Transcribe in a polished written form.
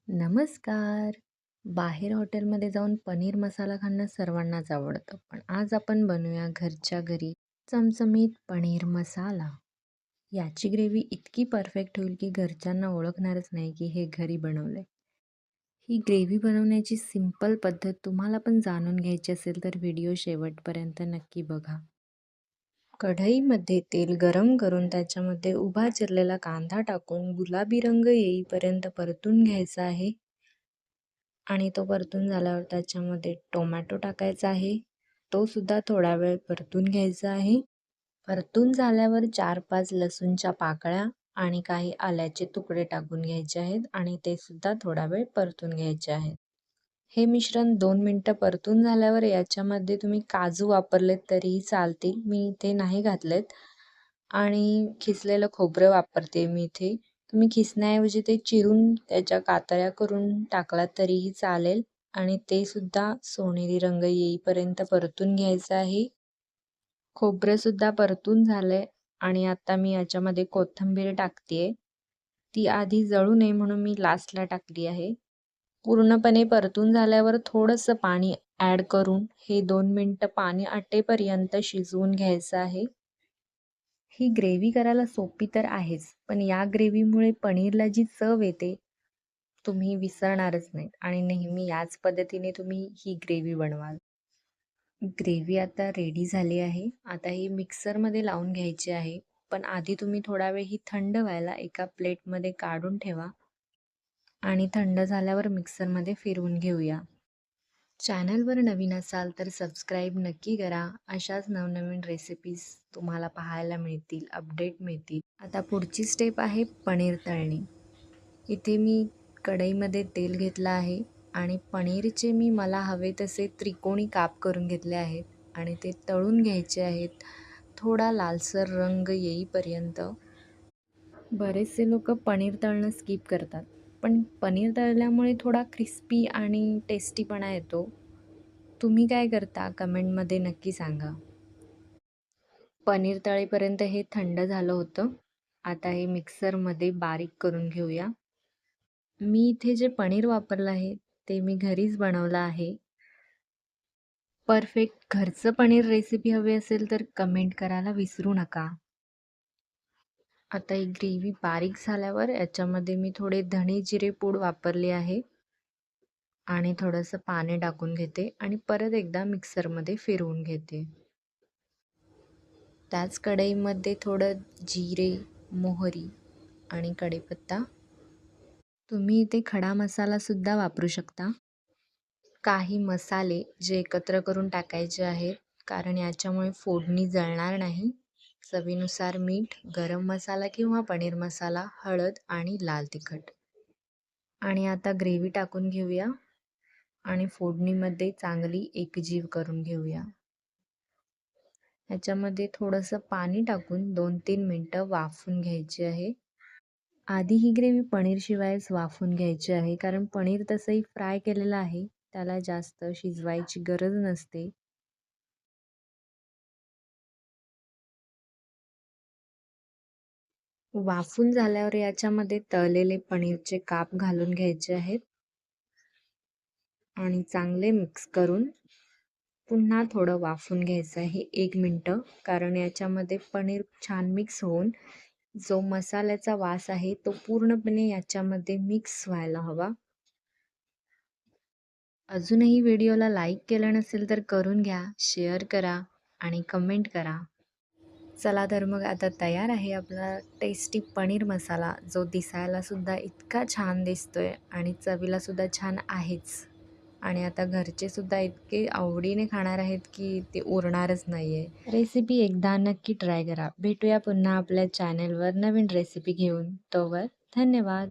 नमस्कार. बाहेर हॉटेलमध्ये जाऊन पनीर मसाला खाणं सर्वांनाच आवडतं. पण आज आपण बनवूया घरच्या घरी चमचमीत पनीर मसाला. याची ग्रेव्ही इतकी परफेक्ट होईल की घरच्यांना ओळखणारच नाही की हे घरी बनवलंय. ही ग्रेव्ही बनवण्याची सिंपल पद्धत तुम्हाला पण जाणून घ्यायची असेल तर व्हिडिओ शेवटपर्यंत नक्की बघा. कढईमध्ये तेल गरम करून त्याच्यामध्ये उभा चिरलेला कांदा टाकून गुलाबी रंग येईपर्यंत परतून घ्यायचा आहे. आणि तो परतून झाल्यावर त्याच्यामध्ये टोमॅटो टाकायचा आहे. तो सुद्धा थोडा वेळ परतून घ्यायचा आहे. परतून झाल्यावर 4-5 लसूणच्या पाकळ्या आणि काही आल्याचे तुकडे टाकून घ्यायचे आहेत आणि ते सुद्धा थोडा वेळ परतून घ्यायचे आहेत. हे मिश्रण 2 मिनिटं परतून झाल्यावर याच्यामध्ये तुम्ही काजू वापरलेत तरीही चालतील. मी इथे नाही घातलेत आणि खिसलेलं खोबरं वापरते मी इथे. तुम्ही खिसण्याऐवजी ते चिरून त्याच्या कातऱ्या करून टाकलात तरीही चालेल आणि ते सुद्धा सोनेरी रंग येईपर्यंत परतून घ्यायचं आहे. खोबरंसुद्धा परतून झालंय आणि आता मी याच्यामध्ये कोथिंबीर टाकतेय. ती आधी जळू नये म्हणून मी लास्टला टाकली आहे. पूर्णपणे परतून झाल्यावर थोडंसं पाणी ॲड करून हे 2 मिनिटं पाणी आटेपर्यंत शिजवून घ्यायचं आहे. ही ग्रेव्ही करायला सोपी तर आहेच, पण या ग्रेव्हीमुळे पनीरला जी चव येते, तुम्ही विसरणारच नाहीत आणि नेहमी याच पद्धतीने तुम्ही ही ग्रेव्ही बनवाल. ग्रेव्ही आता रेडी झाली आहे. आता ही मिक्सरमध्ये लावून घ्यायची आहे. पण आधी तुम्ही थोडा वेळ ही थंड व्हायला एका प्लेटमध्ये काढून ठेवा आणि थंड झाल्यावर मिक्सरमध्ये फिरवून घेऊया. चॅनलवर नवीन असाल तर सबस्क्राईब नक्की करा. अशाच नवनवीन रेसिपीज तुम्हाला पाहायला मिळतील, अपडेट मिळतील. आता पुढची स्टेप आहे पनीर तळणे. इथे मी कढईमध्ये तेल घेतलं आहे आणि पनीरचे मला हवे तसे त्रिकोणी काप करून घेतले आहेत आणि ते तळून घ्यायचे आहेत थोडा लालसर रंग येईपर्यंत. बरेचसे लोक पनीर तळणं स्किप करतात, पण पनीर तळल्यामुळे थोडा क्रिस्पी आणि टेस्टीपणा येतो. तुम्ही काय करता कमेंटमध्ये नक्की सांगा. पनीर तळेपर्यंत हे थंड झालं होतं. आता हे मिक्सरमध्ये बारीक करून घेऊया. मी इथे जे पनीर वापरलं आहे ते मी घरीच बनवलं आहे. परफेक्ट घरचं पनीर रेसिपी हवी असेल तर कमेंट करायला विसरू नका. आता ही ग्रेव्ही बारीक झाल्यावर याच्यामध्ये मी थोडे धणे जिरे पूड वापरली आहे आणि थोडंसं पाणी टाकून घेते आणि परत एकदा मिक्सरमध्ये फिरवून घेते. त्याच कढईमध्ये थोडं जिरे, मोहरी आणि कढीपत्ता. तुम्ही इथे खडा मसालासुद्धा वापरू शकता. काही मसाले जे एकत्र करून टाकायचे आहेत, कारण याच्यामुळे फोडणी जळणार नाही. चवीनुसार मीठ, गरम मसाला किंवा पनीर मसाला, हळद आणि लाल तिखट. आणि आता ग्रेव्ही टाकून घेऊया आणि फोडणीमध्ये चांगली एकजीव करून घेऊया. ह्याच्यामध्ये थोडंसं पाणी टाकून 2-3 मिनटं वाफवून घ्यायची आहे. आधी ही ग्रेव्ही पनीरशिवायच वाफवून घ्यायची आहे, कारण पनीर तसंही फ्राय केलेलं आहे. त्याला जास्त शिजवायची गरज नसते. वाफवून झाल्यावर याच्यामध्ये तळलेले पनीरचे काप घालून घ्यायचे आहेत आणि चांगले मिक्स करून पुन्हा थोडं वाफवून घ्यायचं आहे 1 मिनटं, कारण याच्यामध्ये पनीर छान मिक्स होऊन जो मसाल्याचा वास आहे तो पूर्णपणे याच्यामध्ये मिक्स व्हायला हवा. अजूनही व्हिडिओला लाईक केलं नसेल तर करून घ्या, शेअर करा आणि कमेंट करा. चला तर मग आता तयार आहे आपला टेस्टी पनीर मसाला, जो दिसायलासुद्धा इतका छान दिसतोय आणि चवीलासुद्धा छान आहेच. आणि आता घरचेसुद्धा इतके आवडीने खाणार आहेत की ते उरणारच नाही आहे. रेसिपी एकदा नक्की ट्राय करा. भेटूया पुन्हा आपल्या चॅनलवर नवीन रेसिपी घेऊन. तोवर धन्यवाद.